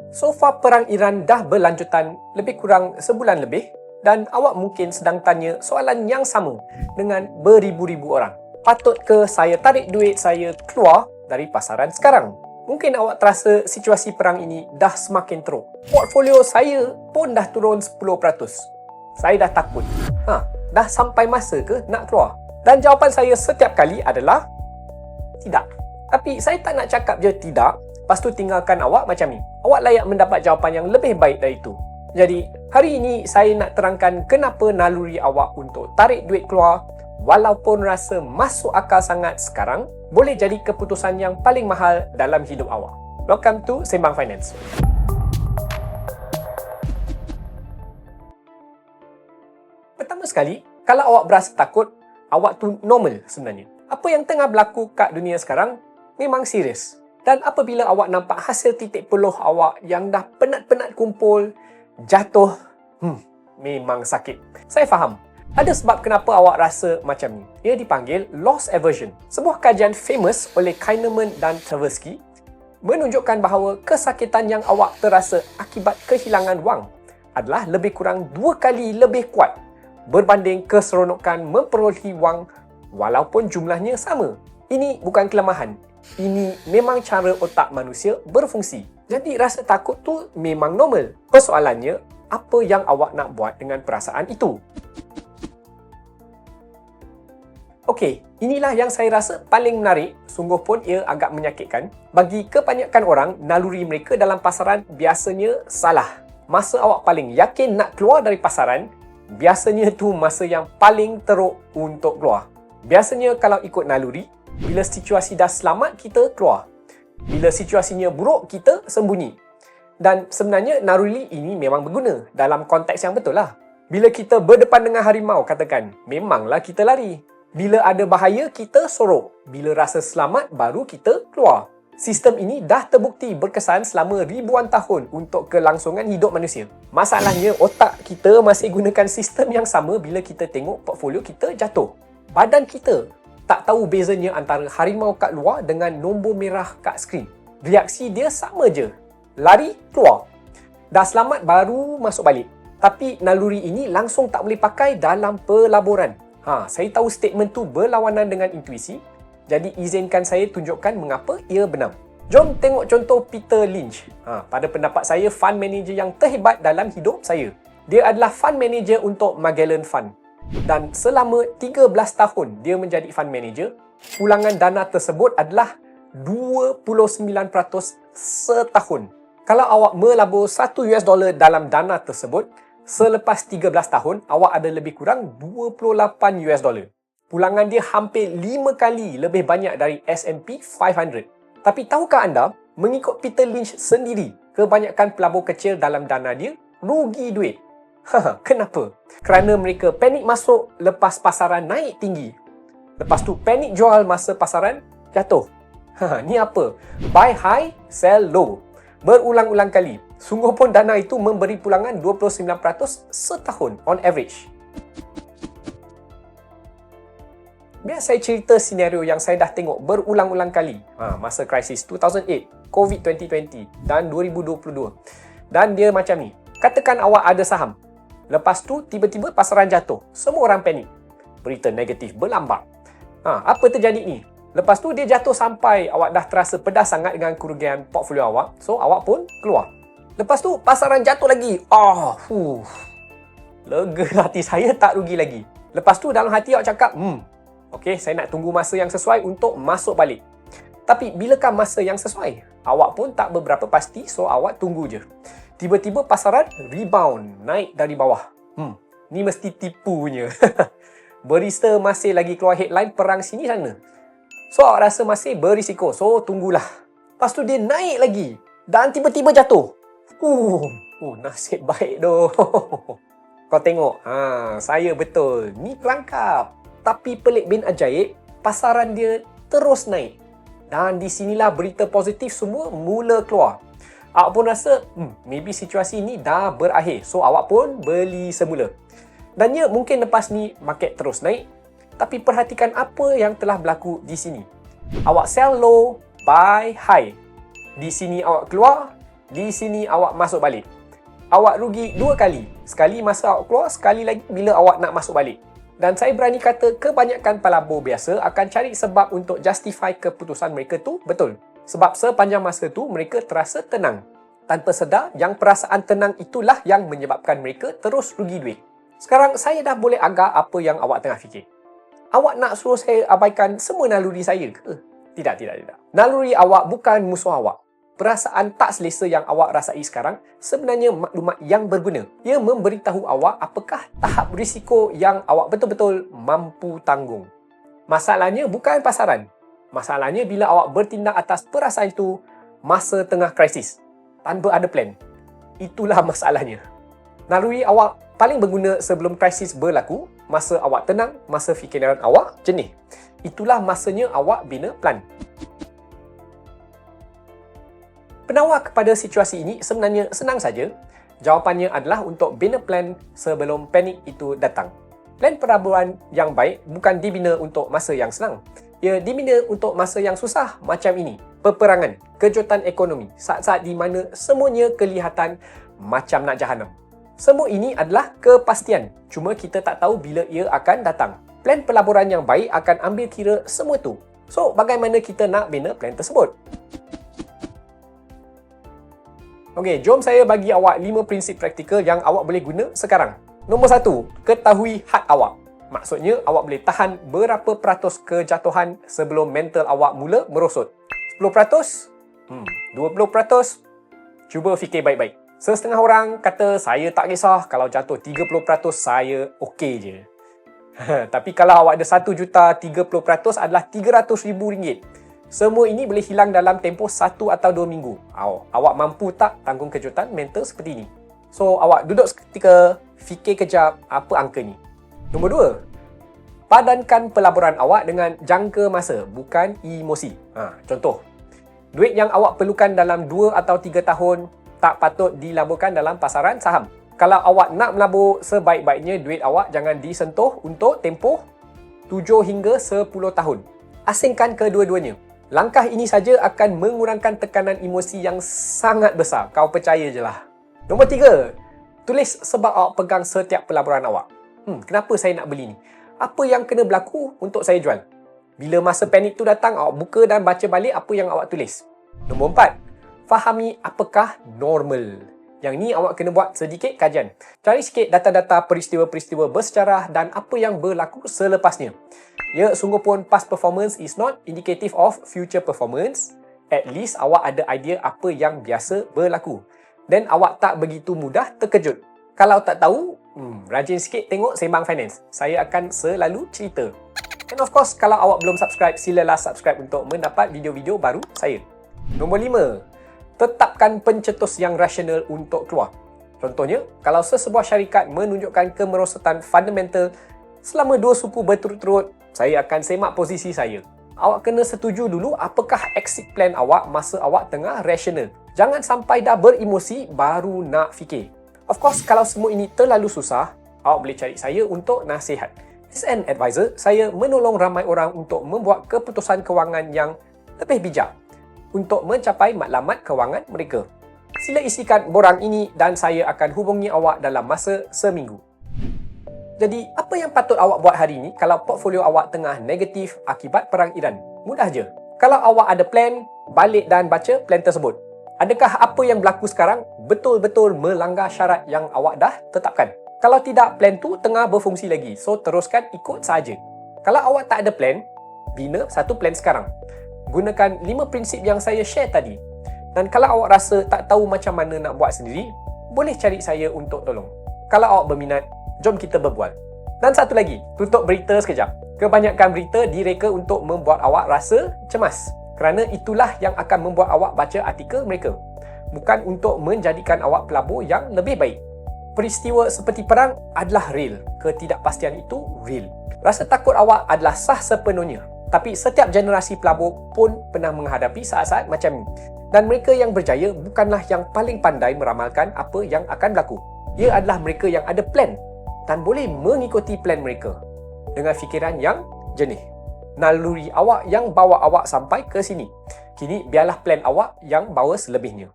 So far perang Iran dah berlanjutan lebih kurang sebulan lebih dan awak mungkin sedang tanya soalan yang sama dengan beribu-ribu orang. Patut ke saya tarik duit saya keluar dari pasaran sekarang? Mungkin awak terasa situasi perang ini dah semakin teruk. Portfolio saya pun dah turun 10%. Saya dah takut. Dah sampai masa ke nak keluar? Dan jawapan saya setiap kali adalah tidak. Tapi saya tak nak cakap je tidak, lepas tu tinggalkan awak macam ni. Awak layak mendapat jawapan yang lebih baik dari itu. Jadi, hari ini saya nak terangkan kenapa naluri awak untuk tarik duit keluar walaupun rasa masuk akal sangat sekarang boleh jadi keputusan yang paling mahal dalam hidup awak. Welcome to Sembang Finance. Pertama sekali, kalau awak berasa takut, awak tu normal sebenarnya. Apa yang tengah berlaku kat dunia sekarang memang serius. Dan apabila awak nampak hasil titik peluh awak yang dah penat-penat kumpul, jatuh, memang sakit. Saya faham. Ada sebab kenapa awak rasa macam ni. Ia dipanggil loss aversion. Sebuah kajian famous oleh Kahneman dan Tversky menunjukkan bahawa kesakitan yang awak terasa akibat kehilangan wang adalah lebih kurang 2 kali lebih kuat berbanding keseronokan memperolehi wang walaupun jumlahnya sama. Ini bukan kelemahan. Ini memang cara otak manusia berfungsi. Jadi rasa takut tu memang normal. Persoalannya, apa yang awak nak buat dengan perasaan itu? Okey, inilah yang saya rasa paling menarik, sungguh pun ia agak menyakitkan. Bagi kebanyakan orang, naluri mereka dalam pasaran biasanya salah. Masa awak paling yakin nak keluar dari pasaran, biasanya tu masa yang paling teruk untuk keluar. Biasanya kalau ikut naluri, bila situasi dah selamat, kita keluar. Bila situasinya buruk, kita sembunyi. Dan sebenarnya naluri ini memang berguna dalam konteks yang betul lah. Bila kita berdepan dengan harimau, katakan, memanglah kita lari. Bila ada bahaya, kita sorok. Bila rasa selamat, baru kita keluar. Sistem ini dah terbukti berkesan selama ribuan tahun untuk kelangsungan hidup manusia. Masalahnya, otak kita masih gunakan sistem yang sama bila kita tengok portfolio kita jatuh. Badan kita tak tahu bezanya antara harimau kat luar dengan nombor merah kat skrin. Reaksi dia sama je. Lari, keluar. Dah selamat, baru masuk balik. Tapi naluri ini langsung tak boleh pakai dalam pelaburan. Saya tahu statement tu berlawanan dengan intuisi, jadi izinkan saya tunjukkan mengapa ia benar. Jom tengok contoh Peter Lynch. Pada pendapat saya, fund manager yang terhebat dalam hidup saya. Dia adalah fund manager untuk Magellan Fund. Dan selama 13 tahun dia menjadi fund manager, pulangan dana tersebut adalah 29% setahun. Kalau awak melabur $1 dalam dana tersebut, selepas 13 tahun, awak ada lebih kurang $28. Pulangan dia hampir 5 kali lebih banyak dari S&P 500. Tapi tahukah anda, mengikut Peter Lynch sendiri, kebanyakan pelabur kecil dalam dana dia rugi duit. Kenapa? Kerana mereka panik masuk lepas pasaran naik tinggi. Lepas tu panik jual masa pasaran jatuh. Ni apa? Buy high, sell low. Berulang-ulang kali. Sungguh pun dana itu memberi pulangan 29% setahun on average. Biar saya cerita senario yang saya dah tengok berulang-ulang kali. Masa krisis 2008, COVID 2020 dan 2022. Dan dia macam ni. Katakan awak ada saham. Lepas tu tiba-tiba pasaran jatuh. Semua orang panik. Berita negatif berlambak. Apa terjadi ni? Lepas tu dia jatuh sampai awak dah terasa pedas sangat dengan kerugian portfolio awak. So awak pun keluar. Lepas tu pasaran jatuh lagi. Lega hati saya, tak rugi lagi. Lepas tu dalam hati awak cakap, okey, saya nak tunggu masa yang sesuai untuk masuk balik. Tapi bilakah masa yang sesuai? Awak pun tak beberapa pasti, so awak tunggu je. Tiba-tiba pasaran rebound, naik dari bawah. Ni mesti tipu punya. Berita masih lagi keluar headline perang sini sana. So awak rasa masih berisiko, so tunggulah. Lepas tu dia naik lagi dan tiba-tiba jatuh. Nasib baik doh. Kau tengok, saya betul. Ni perangkap. Tapi pelik bin ajaib, pasaran dia terus naik. Dan di sinilah berita positif semua mula keluar. Awak pun rasa, maybe situasi ni dah berakhir. So, awak pun beli semula. Dan ya, mungkin lepas ni, market terus naik. Tapi perhatikan apa yang telah berlaku di sini. Awak sell low, buy high. Di sini awak keluar, di sini awak masuk balik. Awak rugi 2 kali. Sekali masa awak keluar, sekali lagi bila awak nak masuk balik. Dan saya berani kata kebanyakan pelabur biasa akan cari sebab untuk justify keputusan mereka tu betul. Sebab sepanjang masa tu mereka terasa tenang. Tanpa sedar yang perasaan tenang itulah yang menyebabkan mereka terus rugi duit. Sekarang saya dah boleh agak apa yang awak tengah fikir. Awak nak suruh saya abaikan semua naluri saya ke? Tidak. Naluri awak bukan musuh awak. Perasaan tak selesa yang awak rasai sekarang sebenarnya maklumat yang berguna. Ia memberitahu awak apakah tahap risiko yang awak betul-betul mampu tanggung. Masalahnya bukan pasaran. Masalahnya bila awak bertindak atas perasaan itu masa tengah krisis, tanpa ada plan. Itulah masalahnya. Naluri awak paling berguna sebelum krisis berlaku, masa awak tenang, masa fikiran awak jernih. Itulah masanya awak bina plan. Penawar kepada situasi ini sebenarnya senang saja. Jawapannya adalah untuk bina plan sebelum panik itu datang. Plan pelaburan yang baik bukan dibina untuk masa yang senang. Ia dibina untuk masa yang susah macam ini. Peperangan, kejutan ekonomi, saat-saat di mana semuanya kelihatan macam nak jahanam. Semua ini adalah kepastian. Cuma kita tak tahu bila ia akan datang. Plan pelaburan yang baik akan ambil kira semua tu. So, bagaimana kita nak bina plan tersebut? Okey, jom saya bagi awak 5 prinsip praktikal yang awak boleh guna sekarang. Nombor 1, ketahui had awak. Maksudnya, awak boleh tahan berapa peratus kejatuhan sebelum mental awak mula merosot. 10%? 20%? Cuba fikir baik-baik. Setengah orang kata, saya tak kisah kalau jatuh 30% saya okey je. Tapi kalau awak ada 1 juta, 30% adalah RM300,000. Semua ini boleh hilang dalam tempoh 1 atau 2 minggu. Awak mampu tak tanggung kejutan mental seperti ini? So, awak duduk seketika, fikir kejap apa angka ni. Nombor 2, padankan pelaburan awak dengan jangka masa, bukan emosi. Contoh, duit yang awak perlukan dalam 2 atau 3 tahun tak patut dilaburkan dalam pasaran saham. Kalau awak nak melabur, sebaik-baiknya duit awak jangan disentuh untuk tempoh 7 hingga 10 tahun. Asingkan kedua-duanya. Langkah ini saja akan mengurangkan tekanan emosi yang sangat besar. Kau percaya je lah. Nombor 3, tulis sebab awak pegang setiap pelaburan awak. Kenapa saya nak beli ni? Apa yang kena berlaku untuk saya jual? Bila masa panik tu datang, awak buka dan baca balik apa yang awak tulis. Nombor 4, fahami apakah normal. Yang ni awak kena buat sedikit kajian. Cari sikit data-data peristiwa-peristiwa bersejarah dan apa yang berlaku selepasnya. Ya, sungguh pun past performance is not indicative of future performance. At least awak ada idea apa yang biasa berlaku. Dan awak tak begitu mudah terkejut. Kalau tak tahu, rajin sikit tengok Sembang Finance. Saya akan selalu cerita. And of course, kalau awak belum subscribe, silalah subscribe untuk mendapat video-video baru saya. Nombor 5, tetapkan pencetus yang rasional untuk keluar. Contohnya, kalau sesebuah syarikat menunjukkan kemerosotan fundamental selama 2 suku berturut-turut, saya akan semak posisi saya. Awak kena setuju dulu apakah exit plan awak masa awak tengah rasional. Jangan sampai dah beremosi baru nak fikir. Of course, kalau semua ini terlalu susah, awak boleh cari saya untuk nasihat. As an advisor, saya menolong ramai orang untuk membuat keputusan kewangan yang lebih bijak untuk mencapai matlamat kewangan mereka. Sila isikan borang ini dan saya akan hubungi awak dalam masa seminggu. Jadi, apa yang patut awak buat hari ini kalau portfolio awak tengah negatif akibat perang Iran? Mudah je. Kalau awak ada plan, balik dan baca plan tersebut. Adakah apa yang berlaku sekarang betul-betul melanggar syarat yang awak dah tetapkan? Kalau tidak, plan tu tengah berfungsi lagi. So, teruskan ikut saja. Kalau awak tak ada plan, bina satu plan sekarang. Gunakan 5 prinsip yang saya share tadi. Dan kalau awak rasa tak tahu macam mana nak buat sendiri, boleh cari saya untuk tolong. Kalau awak berminat, jom kita berbual. Dan satu lagi, tutup berita sekejap. Kebanyakan berita direka untuk membuat awak rasa cemas. Kerana itulah yang akan membuat awak baca artikel mereka. Bukan untuk menjadikan awak pelabur yang lebih baik. Peristiwa seperti perang adalah real. Ketidakpastian itu real. Rasa takut awak adalah sah sepenuhnya. Tapi setiap generasi pelabur pun pernah menghadapi saat-saat macam ni. Dan mereka yang berjaya bukanlah yang paling pandai meramalkan apa yang akan berlaku. Ia adalah mereka yang ada plan dan boleh mengikuti plan mereka dengan fikiran yang jernih. Naluri awak yang bawa awak sampai ke sini. Kini biarlah plan awak yang bawa selebihnya.